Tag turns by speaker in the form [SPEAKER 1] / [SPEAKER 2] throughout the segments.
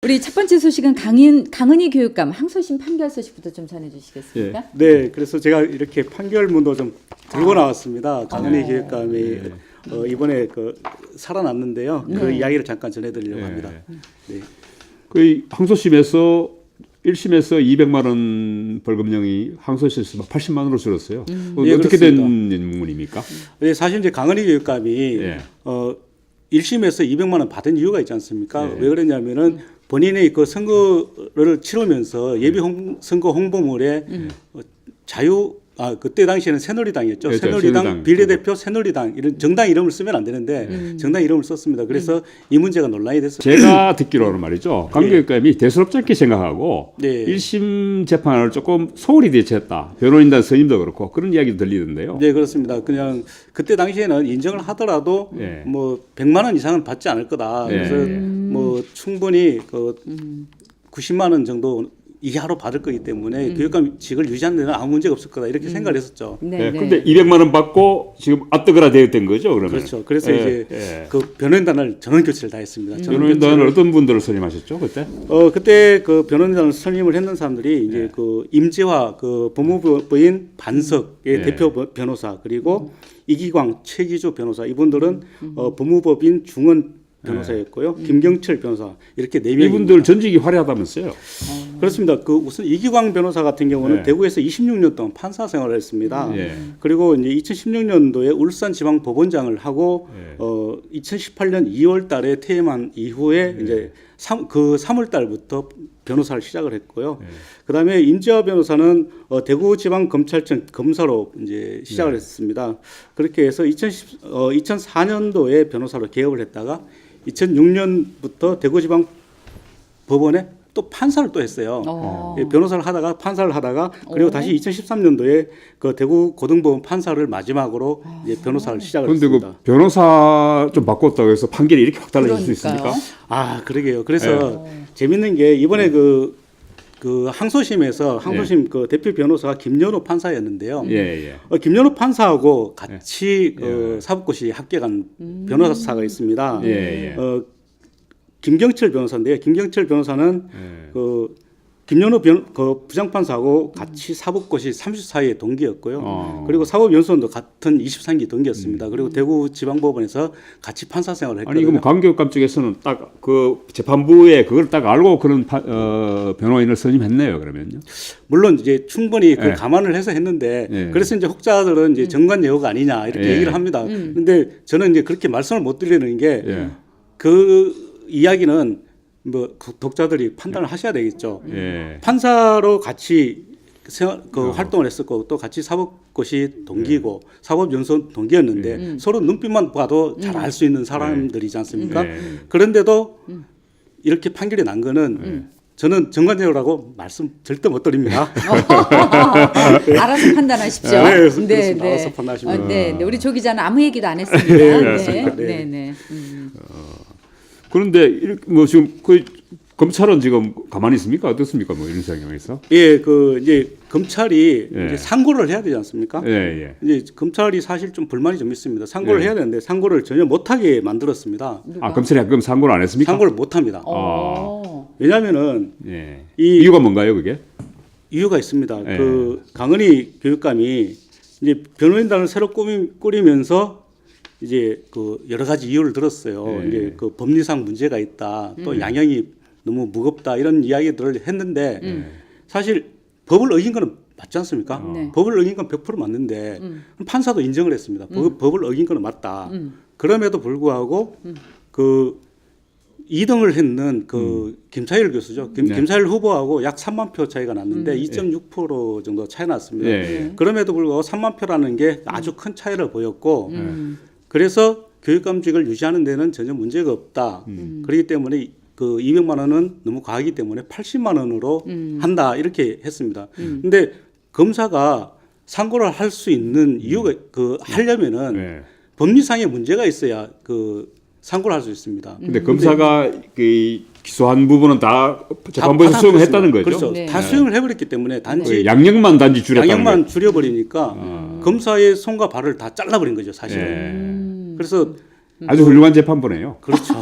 [SPEAKER 1] 우리 첫 번째 소식은 강은희 교육감 항소심 판결 소식부터 좀 전해주시겠습니까?
[SPEAKER 2] 네, 그래서 제가 이렇게 판결문도 좀 들고 나왔습니다. 강은희 교육감이 이번에 살아났는데요. 그 이야기를 잠깐 전해드리려고 합니다. 네.
[SPEAKER 3] 그 항소심에서 1심에서 200만 원 벌금형이 항소심에서 80만 원으로 줄었어요.
[SPEAKER 2] 예,
[SPEAKER 3] 어떻게
[SPEAKER 2] 그렇습니다.
[SPEAKER 3] 된 인물입니까?
[SPEAKER 2] 네, 사실 이제 강은희 교육감이 1심에서 200만 원 받은 이유가 있지 않습니까? 왜 그랬냐면은 본인의 그 선거를 치르면서 예비 선거 홍보물에 그때 당시에는 새누리당이었죠.
[SPEAKER 3] 그렇죠.
[SPEAKER 2] 새누리당 비례대표 새누리당 이런 정당 이름을 쓰면 안 되는데 정당 이름을 썼습니다. 그래서 이 문제가 논란이 됐습니다.
[SPEAKER 3] 제가 듣기로는 말이죠. 강 교육감이 대수롭지 않게 생각하고
[SPEAKER 2] 네.
[SPEAKER 3] 1심 재판을 조금 소홀히 대처했다. 변호인단 선임도 그렇고 그런 이야기도 들리던데요.
[SPEAKER 2] 네, 그렇습니다. 그냥 그때 당시에는 인정을 하더라도 뭐 100만 원 이상은 받지 않을 거다. 그래서 뭐 충분히 90만 원 정도 이하로 받을 거기 때문에 교육감직을 유지하는 데는 아무 문제가 없을 거다 이렇게 생각을 했었죠.
[SPEAKER 1] 네.
[SPEAKER 3] 근데 200만 원 받고 지금 아뜨거라 되었던 거죠, 그러면.
[SPEAKER 2] 그렇죠. 그래서 이제 그 변호인단을 전원 교체를 다 했습니다.
[SPEAKER 3] 변호인단은 어떤 분들을 선임하셨죠, 그때?
[SPEAKER 2] 그때 그 변호인단을 선임을 했는 사람들이 이제 그 임재화 그 법무부인 반석의 대표 변호사 그리고 이기광 최기주 변호사 이분들은 법무법인 중원 변호사였고요. 김경철 변호사 이렇게 네 명이
[SPEAKER 3] 이분들 전직이 화려하다면서요?
[SPEAKER 2] 그렇습니다. 그 우선 이기광 변호사 같은 경우는 대구에서 26년 동안 판사 생활을 했습니다. 그리고 이제 2016년도에 울산지방법원장을 하고 2018년 2월달에 퇴임한 이후에 이제 3월 달부터 변호사를 시작을 했고요. 그다음에 임재화 변호사는 대구지방검찰청 검사로 이제 시작을 했습니다. 그렇게 해서 2004년도에 변호사로 개업을 했다가 2006년부터 대구지방법원에 또 판사를 또 했어요. 변호사를 하다가 판사를 하다가 그리고 다시 2013년도에 그 대구 고등법원 판사를 마지막으로 이제 변호사를 시작을
[SPEAKER 3] 그런데
[SPEAKER 2] 했습니다.
[SPEAKER 3] 그 변호사 좀 바꿨다고 해서 판결이 이렇게 확 달라질 수 있습니까?
[SPEAKER 2] 아, 그러게요. 그래서 재밌는 게 이번에 그 항소심에서 그 대표 변호사가 김연호 판사였는데요. 김연호 판사하고 같이 사법고시 합격한 변호사가 있습니다. 김경철 변호사인데요. 김경철 변호사는 그 김연호 부장판사하고 같이 사법고시 34회 동기였고요. 그리고 사법연수원도 같은 23기 동기였습니다. 그리고 대구지방법원에서 같이 판사 생활을 했거든요.
[SPEAKER 3] 아니 그럼 강 교육감 쪽에서는 딱 그 재판부에 그걸 딱 알고 그런 변호인을 선임했네요. 그러면요.
[SPEAKER 2] 물론 이제 충분히 그걸 감안을 해서 했는데 그래서 이제 혹자들은 이제 정관예우가 아니냐 이렇게 얘기를 합니다. 그런데 저는 이제 그렇게 말씀을 못 드리는 게 그 이야기는 뭐 독자들이 판단을 하셔야 되겠죠. 판사로 같이 활동을 했었고 또 같이 사법고시 동기고 사법연수원 동기였는데 서로 눈빛만 봐도 잘 알 수 있는 사람들이지 않습니까? 그런데도 이렇게 판결이 난 거는 저는 정관예우라고 말씀 절대 못 드립니다.
[SPEAKER 1] 알아서 판단하십시오.
[SPEAKER 2] 네. 알아서 판단하시면.
[SPEAKER 1] 네. 우리 조 기자는 아무 얘기도 안 했습니다. 네.
[SPEAKER 3] 그런데 뭐 지금 그 검찰은 지금 가만히 있습니까? 어떻습니까? 뭐 이런 상황에서?
[SPEAKER 2] 이제 검찰이 이제 상고를 해야 되지 않습니까? 이제 검찰이 사실 좀 불만이 좀 있습니다. 상고를 해야 되는데 상고를 전혀 못하게 만들었습니다.
[SPEAKER 3] 아, 검찰이 그럼 상고를 안 했습니까?
[SPEAKER 2] 상고를 못합니다. 왜냐하면은
[SPEAKER 3] 이유가 뭔가요, 그게?
[SPEAKER 2] 이유가 있습니다. 그 강은희 교육감이 이제 변호인단을 새로 꾸리면서 이제 그 여러 가지 이유를 들었어요. 이제 그 법리상 문제가 있다. 또 양형이 너무 무겁다. 이런 이야기들을 했는데 사실 법을 어긴 거는 맞지 않습니까? 법을 어긴 건 100% 맞는데 판사도 인정을 했습니다. 법을 어긴 거는 맞다. 그럼에도 불구하고 그 2등을 했는 그 김차일 교수죠. 김차일 후보하고 약 3만 표 차이가 났는데 2.6% 정도 차이 났습니다. 그럼에도 불구하고 3만 표라는 게 아주 큰 차이를 보였고 그래서 교육감직을 유지하는 데는 전혀 문제가 없다. 그렇기 때문에 그 200만 원은 너무 과하기 때문에 80만 원으로 한다 이렇게 했습니다. 근데 검사가 상고를 할 수 있는 이유가 하려면은 법리상의 문제가 있어야 그 상고를 할 수 있습니다.
[SPEAKER 3] 근데 검사가 그 기소한 부분은 다 재판부에서 수용했다는 거죠.
[SPEAKER 2] 그렇죠. 다 수용을 해버렸기 때문에 단지
[SPEAKER 3] 양형만 줄였다는
[SPEAKER 2] 줄여버리니까 검사의 손과 발을 다 잘라버린 거죠, 사실은. 그래서
[SPEAKER 3] 아주 훌륭한 재판부네요.
[SPEAKER 2] 그렇죠.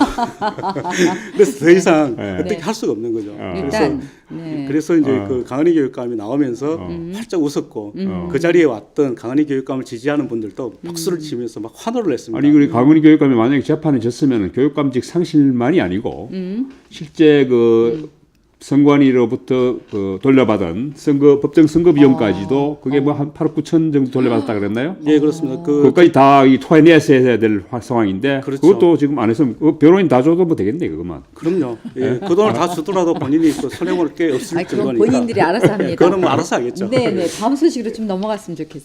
[SPEAKER 2] 그래서 더 이상
[SPEAKER 3] 네.
[SPEAKER 2] 어떻게
[SPEAKER 1] 네.
[SPEAKER 2] 할 수가 없는 거죠.
[SPEAKER 1] 일단 네.
[SPEAKER 2] 그래서 이제 그 강은희 교육감이 나오면서 활짝 웃었고 그 자리에 왔던 강은희 교육감을 지지하는 분들도 박수를 치면서 막 환호를 했습니다.
[SPEAKER 3] 아니 그리고 강은희 교육감이 만약에 재판에 졌으면 교육감직 상실만이 아니고 실제 그 선관위로부터 그 돌려받은 법정 선거 비용까지도 그게 뭐 한 8억 9천 정도 돌려받았다 그랬나요?
[SPEAKER 2] 예, 그렇습니다.
[SPEAKER 3] 그것까지 다 이 토해내야 될 상황인데
[SPEAKER 2] 그렇죠.
[SPEAKER 3] 그것도 지금 안 했으면 변호인 다 줘도 뭐 되겠네 그것만.
[SPEAKER 2] 그럼요. 예, 그 돈을 다 주더라도 본인이 그 손해볼 게 없을
[SPEAKER 1] 아니, 그건
[SPEAKER 2] 정도니까.
[SPEAKER 1] 본인들이 알아서 합니다.
[SPEAKER 2] 그거는 뭐 알아서 하겠죠.
[SPEAKER 1] 네, 네. 다음 소식으로 좀 넘어갔으면 좋겠어요.